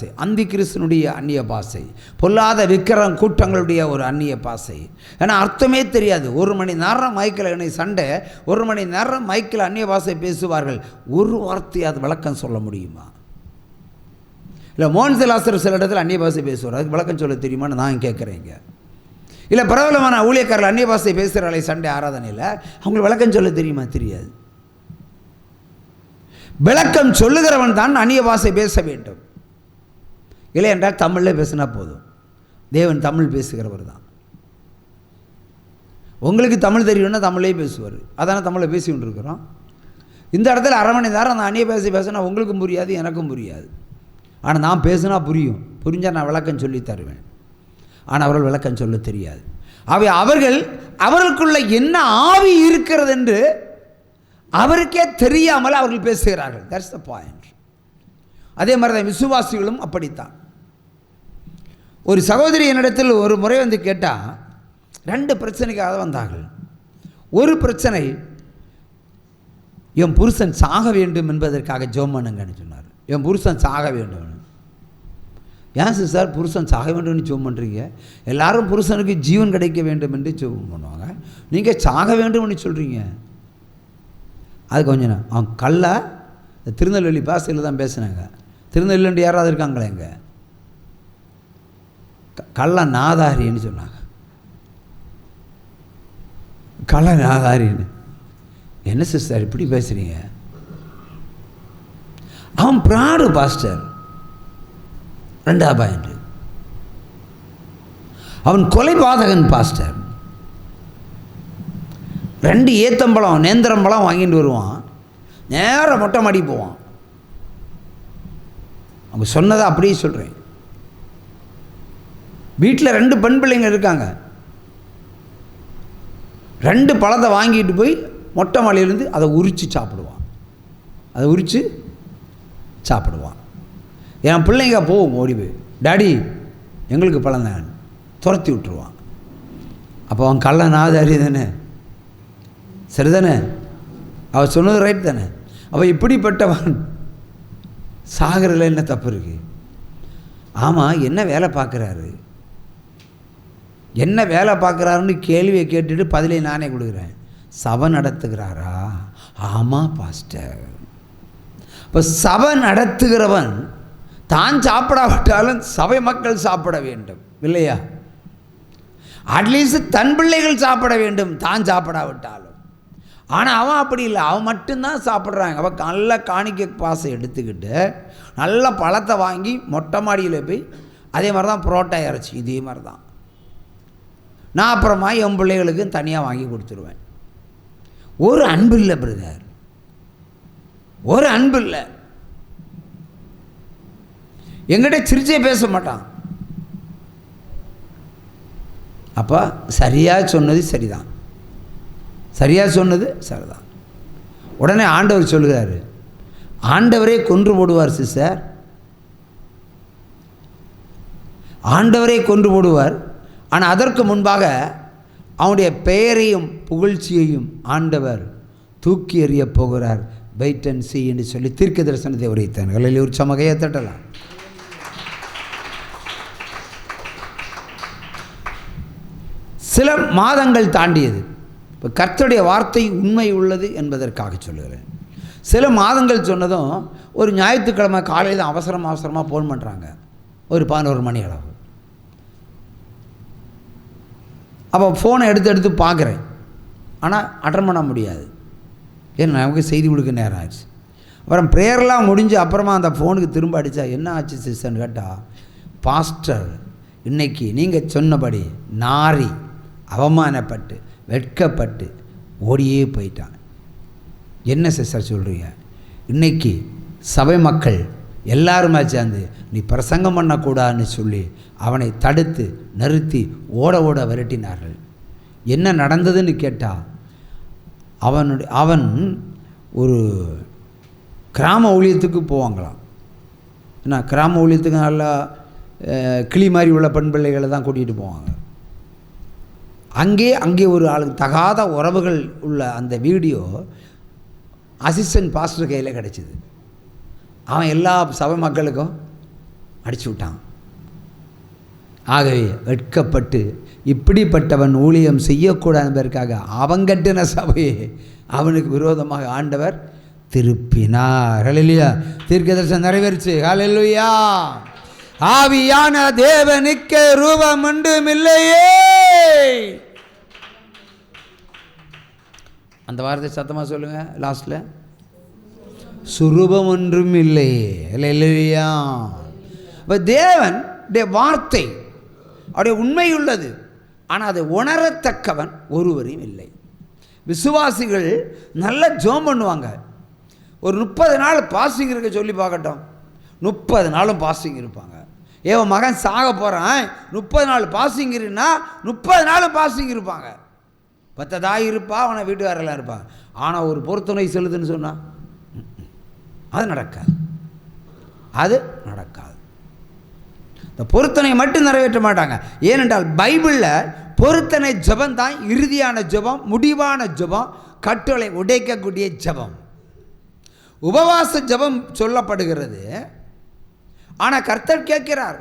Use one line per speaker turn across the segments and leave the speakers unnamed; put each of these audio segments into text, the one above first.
பாஷை, அந்தி கிறிஸ்தனுடைய அந்நிய பாஷை, பொல்லாத விக்கிரம் கூட்டங்களுடைய ஒரு அந்நிய பாஷை. ஏன்னா அர்த்தமே தெரியாது. 1 மணி நேரம் மைக்கில் என்னை சண்டை, 1 மணி நேரம் மைக்கில் அந்நிய பாஷை பேசுவார்கள். ஒரு வார்த்தையை அது விளக்கம் சொல்ல முடியுமா? இல்லை மோகன்சிலாசர் சில இடத்துல அந்நிய பாஷை பேசுவார், அதுக்கு விளக்கம் சொல்ல தெரியுமான்னு நான் கேட்குறேங்க. இல்லை பிரபலமான ஊழியக்காரர்கள் அந்நிய பாஷை பேசுகிறாளே சண்டே ஆராதனையில், அவங்களுக்கு விளக்கம் சொல்ல தெரியுமா? தெரியாது. விளக்கம் சொல்லுகிறவன் தான் அந்நிய பாஷை பேச வேண்டும். இல்லை என்றால் தமிழில் பேசினா போதும். தேவன் தமிழ் பேசுகிறவர் தான். உங்களுக்கு தமிழ் தெரியும்னா தமிழே பேசுவார். அதான தமிழில் பேசி கொண்டிருக்கிறோம். இந்த இடத்துல 1/2 மணி நேரம் அந்த அந்நிய பாஷை பேசினா உங்களுக்கும் புரியாது, எனக்கும் புரியாது. ஆனால் நான் பேசுனா புரியும். புரிஞ்சால் நான் விளக்கம் சொல்லி தருவேன். ஆனால் அவர்கள் விளக்கம் சொல்ல தெரியாது. அவர்களுக்குள்ள என்ன ஆவி இருக்கிறது என்று அவருக்கே தெரியாமல் அவர்கள் பேசுகிறார்கள். That's the point. அதே மாதிரி தான் விசுவாசிகளும் அப்படித்தான். ஒரு சகோதரி என்னிடத்தில் ஒரு முறை வந்து கேட்டால் 2 பிரச்சனைக்காக வந்தார்கள். ஒரு பிரச்சனை, என் புருஷன் சாக வேண்டும் என்பதற்காக ஜெபம் பண்ணுங்கன்னு சொன்னார். என் புருஷன் சாக வேண்டும். ஏன் சார் புருஷன் சாக வேண்டும்னு ஜெபம் பண்ணுறீங்க? எல்லாரும் புருஷனுக்கு ஜீவன் கிடைக்க வேண்டும் என்று ஜெபம் பண்ணுவாங்க, நீங்கள் சாக வேண்டும்னு சொல்கிறீங்க. அது கொஞ்சம் அவன் கல்ல திருநெல்வேலி பாசையில் தான் பேசினாங்க. திருநெல்வேலி யாராவது இருக்காங்களே இங்கே? கள்ள நாதாரின்னு சொன்னாங்க. கள்ள நாதாரின்னு. என்ன சிஸ்டர் இப்படி பேசுகிறீங்க? அவன் பிராடு பாஸ்டர். 2ஆம் பாயிண்ட், அவன் கொலைபாதகன் பாஸ்டர். 2 ஏத்தம்பழம் நேந்திரம்பழம் வாங்கிட்டு வருவான், நேராக மொட்டை மாடி போவான். அவங்க சொன்னதை அப்படியே சொல்கிறேன். வீட்டில் 2 பெண் பிள்ளைங்க இருக்காங்க. 2 பழத்தை வாங்கிட்டு போய் மொட்டை மாடியிலேருந்து அதை உரித்து சாப்பிடுவான். என் பிள்ளைங்க போகும் ஓடி போய், டாடி எங்களுக்கு பழம் தான், துரத்தி விட்டுருவான். அப்போ அவன் கள்ள நாதாரி தானே, சரிதானே? அவள் சொன்னது ரைட் தானே? அவள் இப்படிப்பட்டவன் சாகிறதுல என்ன தப்பு இருக்குது? ஆமாம், என்ன வேலை பார்க்குறாருன்னு கேள்வியை கேட்டுட்டு பதிலை நானே கொடுக்குறேன். சபை நடத்துகிறாரா? ஆமாம் பாஸ்டர். இப்போ சபை நடத்துகிறவன் தான் சாப்பிடாவிட்டாலும் சபை மக்கள் சாப்பிட வேண்டும் இல்லையா? அட்லீஸ்ட் தன் பிள்ளைகள் சாப்பிட வேண்டும், தான் சாப்பிடாவிட்டாலும். ஆனால் அவன் அப்படி இல்லை, அவன் மட்டும்தான் சாப்பிட்றாங்க. அவன் நல்ல காணிக்கை பாசை எடுத்துக்கிட்டு நல்ல பழத்தை வாங்கி மொட்டை மாடியில் போய் அதே மாதிரி தான் புரோட்டா இறைச்சி இதே மாதிரி தான். நான் அப்புறமா என் பிள்ளைகளுக்கு தனியாக வாங்கி கொடுத்துருவேன். ஒரு அன்பு இல்லை பிரதர், ஒரு அன்பு இல்லை. எங்கிட்ட சிரிச்சே பேச மாட்டான். அப்போ சரியாக சொன்னது சரிதான், உடனே ஆண்டவர் சொல்லுகிறாரு, ஆண்டவரே கொன்று போடுவார் சிஸ்டர், ஆண்டவரே கொன்று போடுவார். ஆனால் அதற்கு முன்பாக அவனுடைய பெயரையும் புகழ்ச்சியையும் ஆண்டவர் தூக்கி எறிய போகிறார். வெயிட் அண்ட் சீ என்று சொல்லி தீர்க்க தரிசனத்தை உரைத்தார்கள். அதில் ஒரு சமகையை தட்டலாம். சில மாதங்கள் தாண்டியது. இப்போ கர்த்தருடைய வார்த்தை உண்மை உள்ளது என்பதற்காக சொல்லுகிறேன். சில மாதங்கள் சொன்னதும் ஒரு ஞாயிற்றுக்கிழமை காலையில் அவசரமாக ஃபோன் பண்ணுறாங்க, ஒரு 11 மணி அளவு. அப்போ ஃபோனை எடுத்து பார்க்குறேன், ஆனால் அட்டன் பண்ண முடியாது. ஏன்னா நமக்கு செய்தி கொடுக்க நேரம் ஆச்சு. அப்புறம் ப்ரேயர்லாம் முடிஞ்சு அப்புறமா அந்த ஃபோனுக்கு திரும்ப அடித்தா, என்ன ஆச்சு சிஸ்டர்னு கேட்டால், பாஸ்டர் இன்றைக்கி நீங்கள் சொன்னபடி நாரி அவமானப்பட்டு வெட்கப்பட்டு ஓடியே போயிட்டான். என்ன சிஸ்டர் சொல்கிறீங்க? இன்றைக்கி சபை மக்கள் எல்லாருமே சேர்ந்து நீ பிரசங்கம் பண்ணக்கூடாதுன்னு சொல்லி அவனை தடுத்து நிறுத்தி ஓட விரட்டினார்கள். என்ன நடந்ததுன்னு கேட்டால், அவன் ஒரு கிராம ஊழியத்துக்கு போவாங்களாம். ஏன்னா கிராம ஊழியத்துக்கு நல்லா கிளி மாதிரி உள்ள பெண் பிள்ளைகளை தான் கூட்டிகிட்டு போவாங்க. அங்கே ஒரு ஆளுக்கு தகாத உறவுகள் உள்ள அந்த வீடியோ அசிஸ்டன்ட் பாஸ்டர் கையில் கிடச்சிது. அவன் எல்லா சபை மக்களுக்கும் அடிச்சு விட்டான். ஆகவே வெட்கப்பட்டு இப்படிப்பட்டவன் ஊழியம் செய்யக்கூடாது என்பதற்காக அவன் கட்டின சபையை அவனுக்கு விரோதமாக ஆண்டவர் திருப்பினார். ஹல்லேலூயா. தீர்க்கதரிசனம் நிறைவேறுச்சு. ஹல்லேலூயா. ஆவியான தேவனுக்கு ரூபம் ஒன்றுமில்லையே. அந்த வார்த்தை சத்தமாக சொல்லுங்க. லாஸ்ட்ல சுரூபம் ஒன்றும் இல்லையே. ஹல்லேலூயா. தேவன் வார்த்தை அவருடைய உண்மை உள்ளது, ஆனால் அதை உணரத்தக்கவன் ஒருவரையும் இல்லை. விசுவாசிகள் நல்ல ஜெபம் பண்ணுவாங்க. ஒரு 30 நாள் பாஸ்டிங் இருக்க சொல்லி பார்க்கட்டும், 30 நாளும் பாஸ்டிங் இருப்பாங்க. ஏன் மகன் சாக போகிறான், 30 நாள் பாஸ்டிங் இருக்குன்னா 30 நாளும் பாஸ்டிங் இருப்பாங்க. 10 தாய் இருப்பா, அவனை வீட்டுக்காரெல்லாம் இருப்பாங்க. ஆனால் ஒரு பொருத்துணை செலுதுன்னு சொன்னால் அது நடக்காது. அது நடக்காது. இந்த பொருத்தனை மட்டும் நிறைவேற்ற மாட்டாங்க. ஏனென்றால் பைபிளில் பொருத்தனை ஜெபம் தான் இறுதியான ஜெபம், முடிவான ஜெபம், கட்டளை உடைக்கக்கூடிய ஜெபம். உபவாச ஜெபம் சொல்லப்படுகிறது. ஆனால் கர்த்தர் கேட்கிறார்,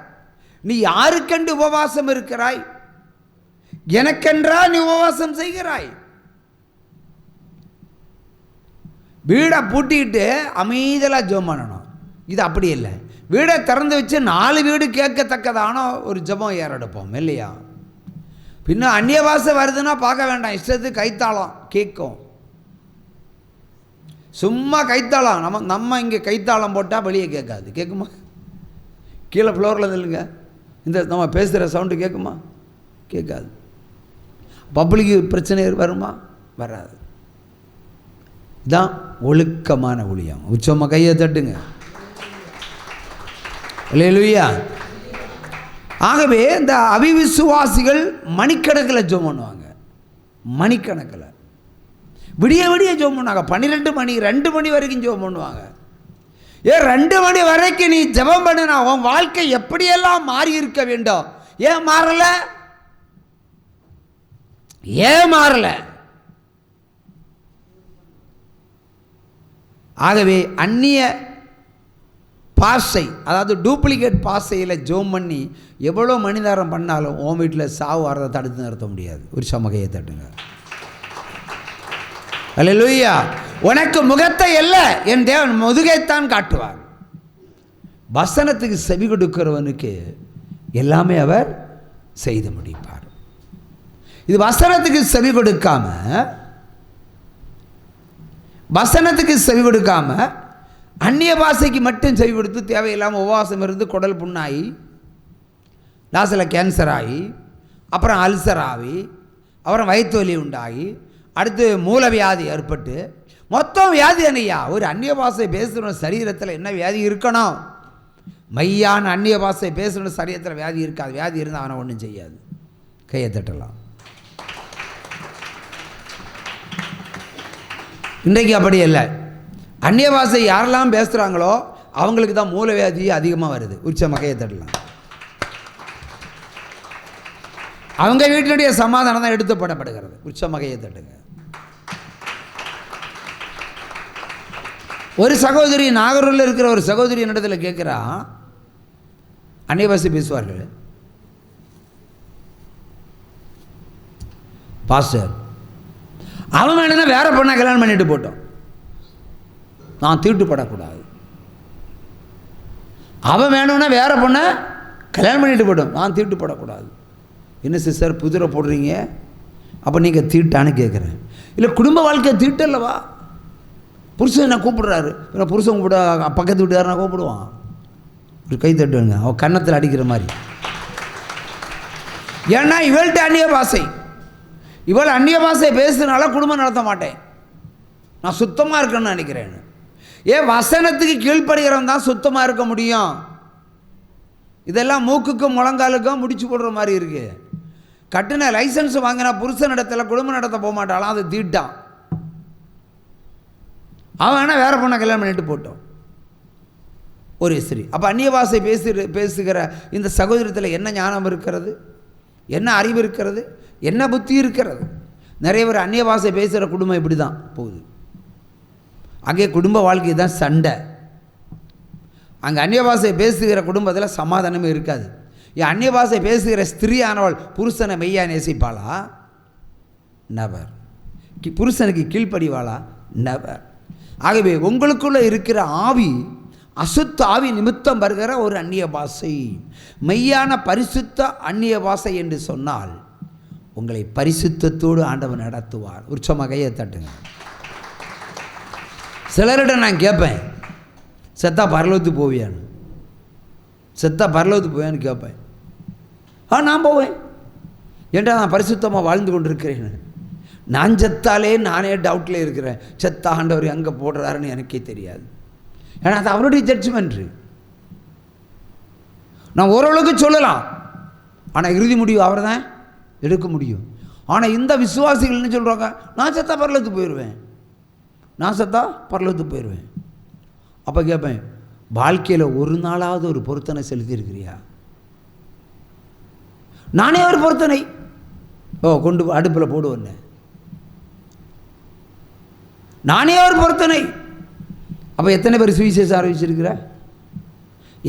நீ யாருக்கென்று உபவாசம் இருக்கிறாய்? எனக்கென்றா நீ உபவாசம் செய்கிறாய்? வீடை பூட்டிக்கிட்டு அமைதியாக ஜெபம் பண்ணணும். இது அப்படி இல்லை. வீடை திறந்து வச்சு 4 வீடு கேட்கத்தக்கதான ஒரு ஜெபம் ஏறெடுப்போம் இல்லையா? பின்ன அந்நிய பாஷை வருதுன்னா பார்க்க வேண்டாம், இஷ்டத்துக்கு கைத்தாளம் கேட்கும். சும்மா கைத்தாளம். நம்ம இங்கே கைத்தாளம் போட்டால் வெளியே கேட்காது. கேட்குமா? கீழே ஃப்ளோரில் இல்லைங்க, இந்த நம்ம பேசுகிற சவுண்டு கேட்குமா? கேட்காது. பப்ளிக்கு பிரச்சனை வருமா? வராது. இதுதான் ஒழுக்கமான ஊழியம். உச்சமாக கையை தட்டுங்க. அல்லேலூயா. ஆகவே இந்த அவிவிசுவாசிகள் மணிக்கணக்கில் ஜெபம் பண்ணுவாங்க. மணிக்கணக்கில் விடிய விடிய ஜெபம் பண்ணுவாங்க. 12 மணி 2 மணி வரைக்கும் ஜெபம் பண்ணுவாங்க. 2 மணி வரைக்கும் நீ ஜெபம் பண்ணினா உன் வாழ்க்கை எப்படியெல்லாம் மாறி இருக்க வேண்டும். ஏன் மாறல? ஏன் மாறல? ஆகவே அந்நிய பாஷை, அதாவது டூப்ளிகேட் பாஷையில் ஜெபம் பண்ணி எவ்வளோ மணிநேரம் பண்ணாலும் உன் வீட்டில் சாவு வரதை தடுத்து நிறுத்த முடியாது. ஒரு சமகையை தட்டுங்க. அல்லேலூயா. உனக்கு முகத்தை அல்ல என் தேவன் முதுகைத்தான் காட்டுவார். வசனத்துக்கு செவி கொடுக்கிறவனுக்கு எல்லாமே அவர் செய்து முடிப்பார். இது வசனத்துக்கு செவி கொடுக்காம அந்நிய பாஷைக்கு மட்டும் செவி கொடுத்து தேவையில்லாமல் உபவாசம் இருந்து குடல் புண்ணாகி, லாஸ்டில் கேன்சர் ஆகி, அப்புறம் அல்சர் ஆகி, அப்புறம் வயிற்று வலி உண்டாகி, அடுத்து மூலவியாதி ஏற்பட்டு மொத்தம் வியாதி என்னையா? ஒரு அந்நிய பாஷை பேசுகிற சரீரத்தில் என்ன வியாதி இருக்கணும்? மையான அந்நிய பாஷை பேசுகிற சரீரத்தில் வியாதி இருக்காது. வியாதி இருந்தால் அவனை ஒன்றும் செய்யாது. கையை தட்டலாம். இன்றைக்கு அப்படி இல்லை. அந்நிய பாஷை யாரெல்லாம் பேசுகிறாங்களோ அவங்களுக்கு தான் மூலவியாதி அதிகமாக வருது. உச்ச கையை தட்டலாம். அவங்க வீட்டினுடைய சமாதானம் தான் எடுத்து போடப்படுகிறது. உச்ச கையை தட்டுங்க. ஒரு சகோதரி, நாகூரில் இருக்கிற ஒரு சகோதரி என்னிடத்தில் கேட்குறா, அந்நிய பாஷை பேசுவார்கள். பாஸ்டர், அவன் வேணும்னா வேற பொண்ணை கல்யாணம் பண்ணிட்டு போட்டோம், நான் தீட்டுப்படக்கூடாது. அவன் வேணும்னா வேற பொண்ணை கல்யாணம் பண்ணிட்டு போட்டோம், நான் தீட்டுப்படக்கூடாது. என்ன சிஸ்டர் புதிரை போடுறீங்க? அப்போ நீங்கள் தீட்டான்னு கேட்குறேன். இல்லை, குடும்ப வாழ்க்கை தீட்டு இல்லவா? புருஷன் என்ன கூப்பிடுறாரு, இல்லை புருஷன் கூப்பிட பக்கத்து வீட்டுக்காரனா கூப்பிடுவான். ஒரு கை தட்டுங்க, அவன் கன்னத்தில் அடிக்கிற மாதிரி. ஏன்னா இவள்கிட்ட அந்நிய பாஷை, இவள் அந்நிய பாஷை பேசுறதுனால குடும்பம் நடத்த மாட்டேன், நான் சுத்தமாக இருக்கேன்னு நினைக்கிறேன். ஏன் வசனத்துக்கு கீழ்ப்படுகிறவன் தான் சுத்தமாக இருக்க முடியும். இதெல்லாம் மூக்குக்கும் முழங்காலுக்கும் முடிச்சு போடுற மாதிரி இருக்கு. கட்டின லைசன்ஸ் வாங்கினா புருஷன் இடத்துல குடும்பம் நடத்த போக மாட்டாளாம், அது தீட்டான். அவன் வேணால் வேற பொண்ணை கல்யாணம் பண்ணிட்டு போட்டோம். ஒரு ஸ்திரீ. அப்போ அந்நிய பாஷை பேசுகிற இந்த சகோதரத்தில் என்ன ஞானம் இருக்கிறது, என்ன அறிவு இருக்கிறது, என்ன புத்தி இருக்கிறது? நிறைய பேர் அந்நிய பாஷை பேசுகிற குடும்பம் இப்படி தான் போகுது. அங்கே குடும்ப வாழ்க்கை தான் சண்டை. அங்கே அந்நிய பாஷை பேசுகிற குடும்பத்தில் சமாதானமே இருக்காது. அந்நிய பாஷை பேசுகிற ஸ்திரீயானவள் புருஷனை மெய்யா நேசிப்பாளா? நெவர். புருஷனுக்கு கீழ்ப்படிவாளா? நெவர். ஆகவே உங்களுக்குள்ளே இருக்கிற ஆவி அசுத்த ஆவி நிமித்தம் வருகிற ஒரு அந்நிய பாஷை. மெய்யான பரிசுத்த அந்நிய பாஷை என்று சொன்னால் உங்களை பரிசுத்தத்தோடு ஆண்டவர் நடத்துவார். உற்சவமாக கையை தட்டுங்க. சிலரிடம் நான் கேட்பேன், செத்தா பரலோகத்துக்கு போவியான்னு, செத்தா பரலோகத்துக்கு போவியான்னு கேட்பேன். நான் போவேன், ஏன்டா நான் பரிசுத்தமாக வாழ்ந்து கொண்டு இருக்கிறேன். நான் செத்தாலே நானே டவுட்டில் இருக்கிறேன், செத்தா ஆண்டவர் எங்கே போடுறாருன்னு எனக்கே தெரியாது. ஏன்னா அது அவருடைய ஜட்ஜ்மெண்ட்டு. நான் ஓரளவுக்கு சொல்லலாம், ஆனால் இறுதி முடிவு அவர் தான் எடுக்க முடியும். ஆனால் இந்த விசுவாசிகள் என்ன சொல்கிறாங்க, நான் செத்தா பரலோகத்துக்கு போயிடுவேன், நான் செத்தா பரலோகத்துக்கு போயிடுவேன். அப்போ கேட்பேன், வாழ்க்கையில் ஒரு நாளாவது ஒரு பொருத்தனை செலுத்தியிருக்கிறியா? நானே ஒரு பொருத்தனை கொண்டு அடுப்பில் போடுவேன், நானே ஒரு பொருத்தனை. அப்போ எத்தனை பேர் சுவிசேஷம் அறிவிச்சிருக்கிற?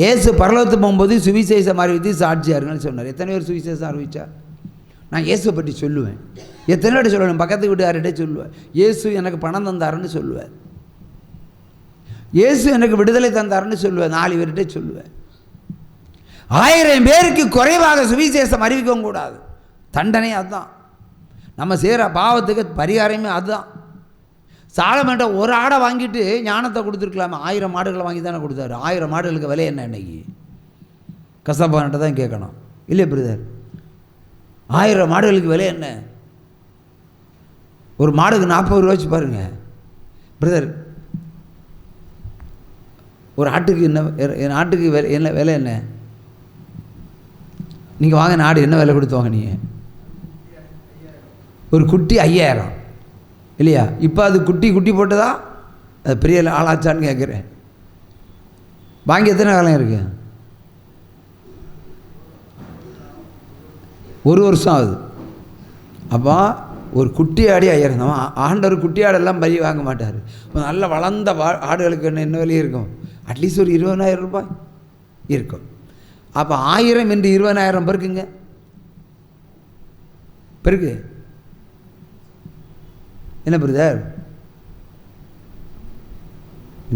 இயேசு பரலோகத்துக்கு போகும்போது சுவிசேஷம் அறிவித்து சாட்சியாக இருங்கன்னு சொன்னார். எத்தனை பேர் சுவிசேஷம் அறிவிச்சா? நான் இயேசுவை பற்றி சொல்லுவேன். எத்தனை பேர் சொல்லுவேன்? பக்கத்து வீட்டுக்கார்கிட்டே சொல்லுவேன், இயேசு எனக்கு பணம் தந்தாருன்னு சொல்லுவேன், இயேசு எனக்கு விடுதலை தந்தாருன்னு சொல்லுவேன், 4 பேர்கிட்ட சொல்லுவேன். 1000 பேருக்கு குறைவாக சுவிசேஷம் அறிவிக்கவும் கூடாது. தண்டனை அதுதான். நம்ம செய்கிற பாவத்துக்கு பரிகாரமே அதுதான். சாலமன்ட்ட ஒரு ஆடை வாங்கிட்டு ஞானத்தை கொடுத்துருக்கலாமா? 1000 மாடுகளை வாங்கி தானே கொடுத்தாரு. 1000 மாடுகளுக்கு விலை என்ன? இன்னைக்கு கசப்பான்ட்ட தான் கேட்கணும், இல்லையா பிரதர்? 1000 மாடுகளுக்கு விலை என்ன? ஒரு மாடுக்கு 40 ரூபா வச்சு பாருங்க பிரதர். ஒரு ஆட்டுக்கு என்ன, ஆட்டுக்கு என்ன விலை என்ன? நீங்கள் வாங்க, நாடு என்ன விலை கொடுத்து வாங்க? நீங்கள் ஒரு குட்டி 5000 இல்லையா? இப்போ அது குட்டி போட்டதா அது பெரிய ஆளாச்சான்னு கேட்குறேன். வாங்கி எத்தனை காலம் இருக்கு? 1 வருஷம் ஆகுது. அப்போ ஒரு குட்டி ஆடி 5000 தான். ஆண்டவர் குட்டி ஆடெல்லாம் பலி வாங்க மாட்டார். இப்போ நல்ல வளர்ந்த ஆடுகளுக்கு என்ன விலை இருக்கும்? அட்லீஸ்ட் ஒரு 20,000 ரூபாய் இருக்கும். அப்போ 1000 என்று 20,000 பெருக்குங்க, பெருக்கு என்ன பிரதர்?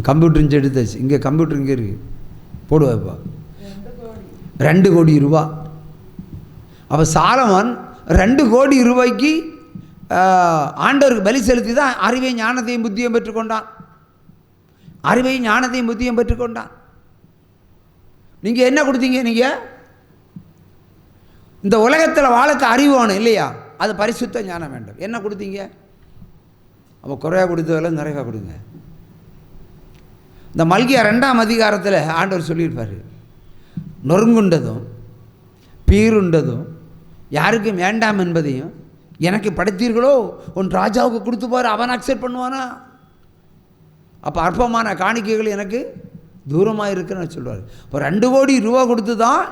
கம்ப்யூட்டர் இங்கே எடுத்தாச்சு, இங்கே கம்ப்யூட்டர் இங்கே இருக்குது, போடுவாப்பா 2 கோடி ரூபா. அப்போ சாலமன் 2 கோடி ரூபாய்க்கு ஆண்டவருக்கு பலி செலுத்தி தான் அறிவை ஞானத்தையும் புத்தியும் பெற்றுக்கொண்டான். அறிவையும் ஞானத்தையும் புத்தியும் பெற்றுக்கொண்டான். நீங்கள் என்ன கொடுத்தீங்க? நீங்கள் இந்த உலகத்தில் வாழக்க அறிவு வேணும் இல்லையா? அது பரிசுத்த ஞானம் வேண்டும். என்ன கொடுத்தீங்க? அப்போ குறையாக கொடுத்ததெல்லாம் நிறைவாக கொடுங்க. இந்த மல்கியா 2ஆம் அதிகாரத்தில் ஆண்டவர் சொல்லியிருப்பார், நொறுங்குண்டதும் பீருண்டதும் யாருக்கும் வேண்டாம் என்பதையும் எனக்கு படைத்தீர்களோ உன் ராஜாவுக்கு கொடுத்து பாரு, அவன் அக்செப்ட் பண்ணுவானா? அப்போ அற்பமான காணிக்கைகள் எனக்கு தூரமாக இருக்குன்னு சொல்லுவார். இப்போ 2 கோடி ரூபா கொடுத்து தான்,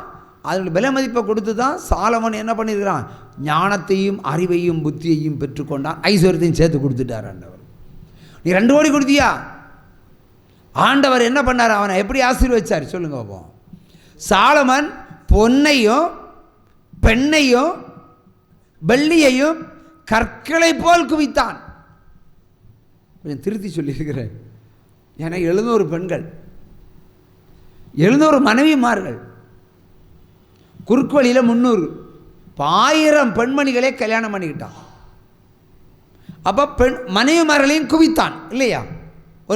அதில் விலை மதிப்பை கொடுத்து தான் சாலமன் என்ன பண்ணியிருக்கிறான்? ஞானத்தையும் அறிவையும் புத்தியையும் பெற்றுக்கொண்டான். ஐஸ்வர்யத்தையும் சேர்த்து கொடுத்துட்டார் ஆண்டவர். நீ 2 கோடி கொடுத்தியா? ஆண்டவர் என்ன பண்ணார்? அவனை எப்படி ஆசீர்வதிச்சார் சொல்லுங்க பார்ப்போம். சாலமன் பொன்னையும் பெண்ணையும் வெள்ளியையும் கற்களை போல் குவித்தான். கொஞ்சம் திருத்தி சொல்லியிருக்கிறேன். ஏன்னா 700 பெண்கள், 700 மனைவிமார்கள், குறுக்கு வழியில் 300, 1000 பெண்மணிகளே கல்யாணம் பண்ணிக்கிட்டான். அப்போ மனைவிமார்களையும் குவித்தான் இல்லையா?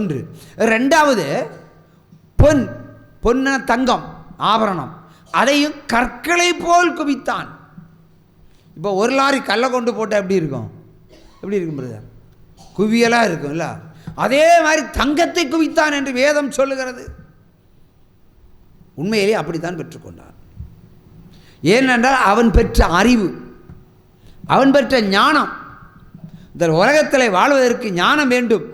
1. 2வது பொன்ன தங்கம் ஆபரணம், அதையும் கற்களை போல் குவித்தான். இப்போ 1 லாரி கல்லை கொண்டு போட்டால் எப்படி இருக்கும்? எப்படி இருக்கும் பிரதர்? குவியலாக இருக்கும் இல்லை? அதே மாதிரி தங்கத்தை குவித்தான் என்று வேதம் சொல்லுகிறது. உண்மையிலே அப்படித்தான் பெற்றுக்கொண்டான். ஏனென்றால் அவன் பெற்ற அறிவு, அவன் பெற்ற ஞானம். இந்த உலகத்தில் வாழ்வதற்கு ஞானம் வேண்டும்,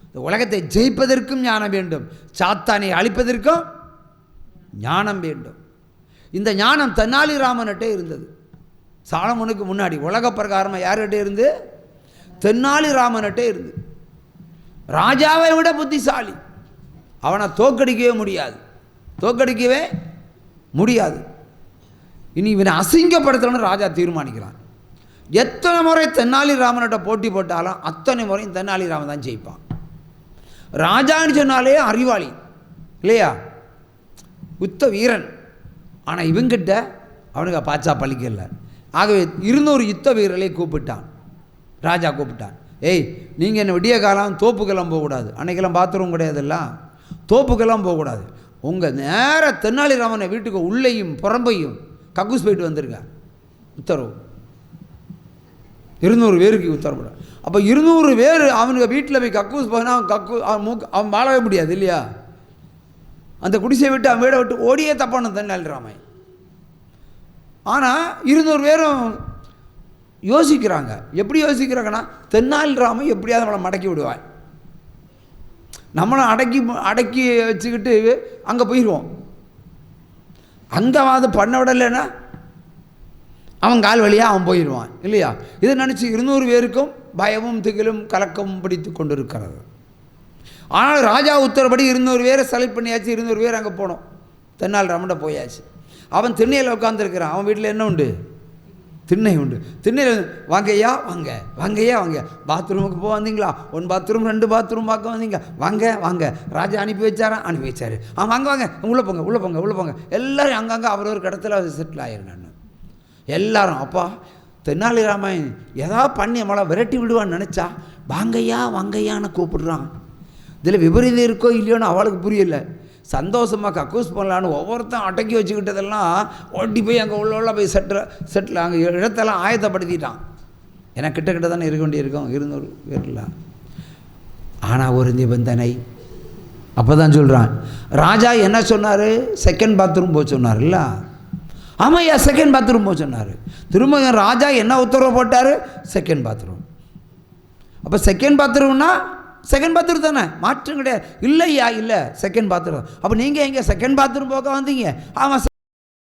இந்த உலகத்தை ஜெயிப்பதற்கும் ஞானம் வேண்டும், சாத்தானை அழிப்பதற்கும் ஞானம் வேண்டும். இந்த ஞானம் தென்னாலிராமன்கிட்டே இருந்தது. சாலமோனுக்கு முன்னாடி உலக பிரகாரமாக யார்கிட்ட இருந்து? தென்னாலிராமன்கிட்டே இருந்து. ராஜாவை விட புத்திசாலி, அவனை தோக்கடிக்கவே முடியாது. தோற்கடிக்கவே முடியாது. இனி இவனை அசிங்கப்படுத்தணும்னு ராஜா தீர்மானிக்கிறான். எத்தனை முறை தெனாலிராமன்கிட்ட போட்டி போட்டாலும் அத்தனை முறையும் தெனாலிராமன் தான் ஜெயிப்பான். ராஜான்னு சொன்னாலே அறிவாளி இல்லையா, யுத்த வீரன். ஆனால் இவங்கிட்ட அவனுக்கு பாச்சா பழிக்கல. ஆகவே 200 யுத்த வீரர்களை கூப்பிட்டான். ராஜா கூப்பிட்டான். ஏய், நீங்கள் என்ன விடிய காலம் தோப்புக்கெல்லாம் போகக்கூடாது, அன்னைக்கெல்லாம் பாத்ரூம் கிடையாதுல்ல, தோப்புக்கெல்லாம் போகக்கூடாது. உங்கள் நேர தெனாலிராமனை வீட்டுக்கு உள்ளேயும் புறம்பையும் கக்கூஸ் போயிட்டு வந்துருங்க, உத்தரவு. 200 பேருக்கு உத்தரவு. அப்போ 200 பேர் அவனுக்கு வீட்டில் போய் கக்கூஸ் போனால் அவன் வாழவே முடியாது இல்லையா. அந்த குடிசை விட்டு அவன் வீடை விட்டு ஓடியே தப்பான தெனாலிராமன். ஆனால் 200 பேரும் யோசிக்கிறாங்க. எப்படி யோசிக்கிறாங்கன்னா, தெனாலிராமன் எப்படியாவது நம்மளை மடக்கி விடுவான், நம்மளை அடக்கி வச்சுக்கிட்டு அங்கே போயிடுவோம். அங்கே அது பண்ண விடலைன்னா அவன் கால் வழியாக அவன் போயிடுவான் இல்லையா. இதை நினச்சி 200 பேருக்கும் பயமும் திகிலும் கலக்கமும் பிடித்து கொண்டு இருக்கிறது. ஆனால் ராஜா உத்தரப்படி 200 பேரை செலக்ட் பண்ணியாச்சு. 200 பேர் அங்கே போனோம். தெனாலிராமன்கிட்ட போயாச்சு. அவன் திண்ணையில் உட்காந்துருக்கிறான். அவன் வீட்டில் என்ன உண்டு? திண்ணை உண்டு. திண்ணையில் வாங்கய்யா வாங்க, வாங்கய்யா வாங்க, பாத்ரூமுக்கு போக வந்தீங்களா, 1 பாத்ரூம் 2 பாத்ரூம் பார்க்க வந்தீங்க, வாங்க வாங்க. ராஜா அனுப்பி வச்சாரா? அனுப்பி வச்சார். வாங்க வாங்க, உள்ளே போங்க உள்ளே போங்க உள்ளே போங்க. எல்லோரும் அங்கங்கே அவர் ஒரு இடத்துல செட்டில் ஆயிரும். எல்லாரும் அப்பா தெனாலிராமன் ஏதாவது பண்ணி நம்மளை விரட்டி விடுவான்னு நினச்சா வாங்கய்யா வாங்கய்யான்னு கூப்பிடுறான். இதில் விபரீதம் இருக்கோ இல்லையோன்னு அவளுக்கு புரியல. சந்தோஷமாக கக்கூஸ் பண்ணலான்னு ஒவ்வொருத்தன் அடக்கி வச்சுக்கிட்டதெல்லாம் ஓட்டி போய் அங்கே உள்ள போய் செட்டில் அங்கே இடத்தெல்லாம் ஆயத்தப்படுத்திட்டான். ஏன்னா கிட்ட தானே இருக்க வேண்டியிருக்கோம் 200 பேரில். ஆனால் ஒரு நிபந்தனை. அப்போ தான் சொல்கிறான், ராஜா என்ன சொன்னார்? செகண்ட் பாத்ரூம் போக சொன்னார் இல்லை? ஆமாய்யா, செகண்ட் பாத்ரூம் போக சொன்னார். திரும்ப ராஜா என்ன உத்தரவு போட்டார்? Second bathroom. அப்போ செகண்ட் பாத்ரூம்னா செகண்ட் பாத்ரூம் தானே, மாற்றம் கிடையாது. இல்லையா, இல்லை செகண்ட் பாத்ரூம். அப்போ நீங்கள் எங்கே செகண்ட் பாத்ரூம் போக வந்தீங்க? ஆமாம்